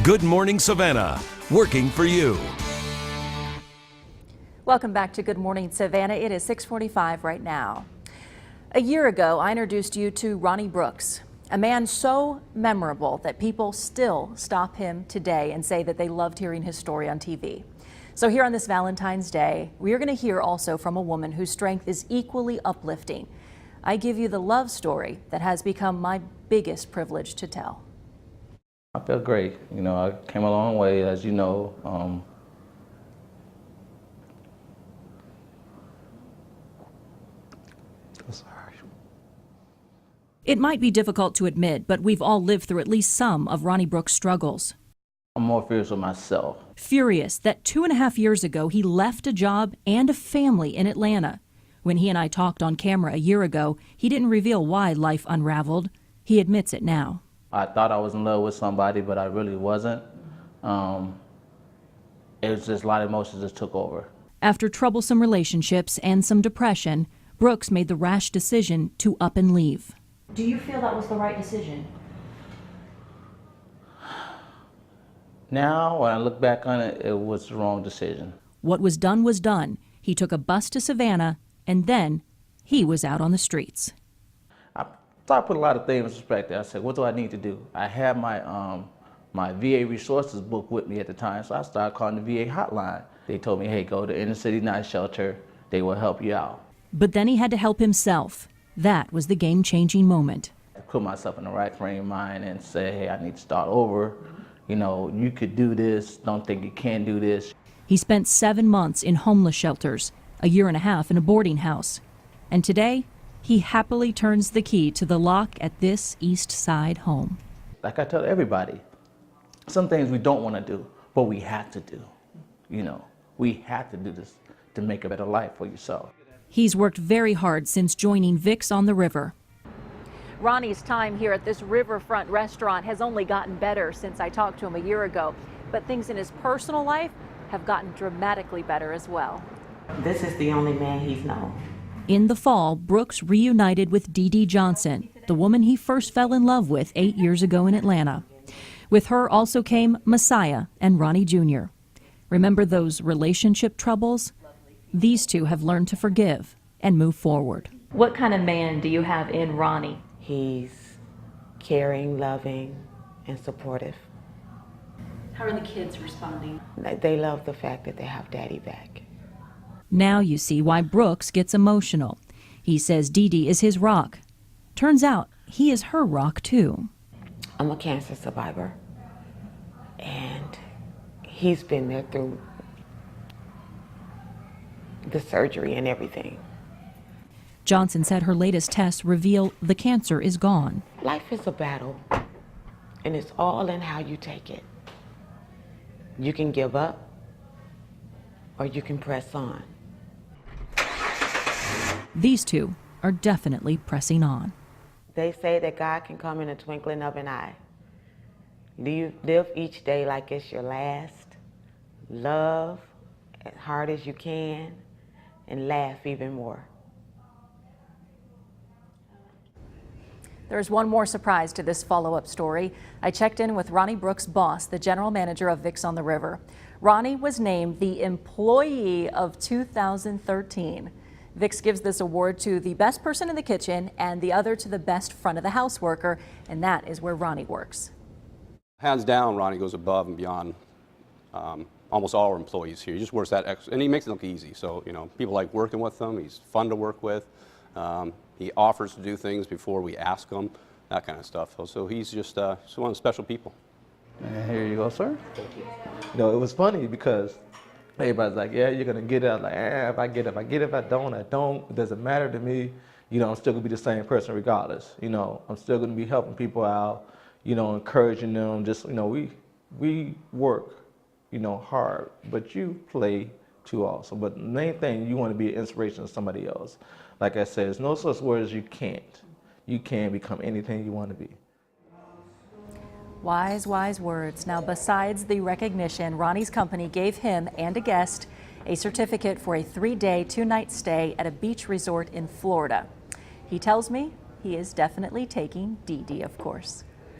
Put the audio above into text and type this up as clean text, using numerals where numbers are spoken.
Good Morning Savannah, working for you. Welcome back to Good Morning Savannah. It is 6:45 right now. A year ago, I introduced you to Ronnie Brooks, a man so memorable that people still stop him today and say that they loved hearing his story on TV. So here on this Valentine's Day, we are going to hear also from a woman whose strength is equally uplifting. I give you the love story that has become my biggest privilege to tell. I feel great. You know, I came a long way, as you know. Sorry. It might be difficult to admit, but we've all lived through at least some of Ronnie Brooks' struggles. I'm more furious with myself. Furious that 2.5 years ago he left a job and a family in Atlanta. When he and I talked on camera a year ago, he didn't reveal why life unraveled. He admits it now. I thought I was in love with somebody, but I really wasn't. It was just a lot of emotions just took over. After troublesome relationships and some depression, Brooks made the rash decision to up and leave. Do you feel that was the right decision? Now, when I look back on it, it was the wrong decision. What was done was done. He took a bus to Savannah, and then he was out on the streets. So I put a lot of things in perspective. I said, what do I need to do? I had my my VA resources book with me at the time, so I started calling the VA hotline. They told me, hey, go to inner city night shelter. They will help you out. But then he had to help himself. That was the game-changing moment. I put myself in the right frame of mind and say, hey, I need to start over. You know, you could do this. Don't think you can do this. He spent 7 months in homeless shelters, a year and a half in a boarding house. And today, he happily turns the key to the lock at this East Side home. Like I tell everybody, some things we don't want to do, but we have to do. You know, we have to do this to make a better life for yourself. He's worked very hard since joining Vic's on the River. Ronnie's time here at this riverfront restaurant has only gotten better since I talked to him a year ago, but things in his personal life have gotten dramatically better as well. This is the only man he's known. In the fall, Brooks reunited with Dee Dee Johnson, the woman he first fell in love with 8 years ago in Atlanta. With her also came Messiah and Ronnie Jr. Remember those relationship troubles? These two have learned to forgive and move forward. What kind of man do you have in Ronnie? He's caring, loving, and supportive. How are the kids responding? They love the fact that they have daddy back. Now you see why Brooks gets emotional. He says Dee Dee is his rock. Turns out he is her rock too. I'm a cancer survivor, and he's been there through the surgery and everything. Johnson said her latest tests reveal the cancer is gone. Life is a battle, and it's all in how you take it. You can give up, or you can press on. These two are definitely pressing on. They say that God can come in a twinkling of an eye. Do you live each day like it's your last? Love as hard as you can, and laugh even more. There's one more surprise to this follow-up story. I checked in with Ronnie Brooks' boss, the general manager of Vic's on the River. Ronnie was named the Employee of 2013. Vic's gives this award to the best person in the kitchen and the other to the best front of the house worker, and that is where Ronnie works. Hands down, Ronnie goes above and beyond almost all our employees here. He just works that extra, and he makes it look easy. So, you know, people like working with him. He's fun to work with. He offers to do things before we ask him, that kind of stuff. So he's just one of the special people. And here you go, sir. Thank you. You know, it was funny because everybody's like, yeah, you're going to get it. I was like, if I get it, if I get it, if I don't, I don't. It doesn't matter to me. You know, I'm still going to be the same person regardless. You know, I'm still going to be helping people out, you know, encouraging them. Just, you know, we work, you know, hard, but you play too also. But the main thing, you want to be an inspiration to somebody else. Like I said, there's no such word as you can't. You can become anything you want to be. Wise, wise words. Now, besides the recognition, Ronnie's company gave him and a guest a certificate for a 3-day, 2-night stay at a beach resort in Florida. He tells me he is definitely taking Dee Dee, of course.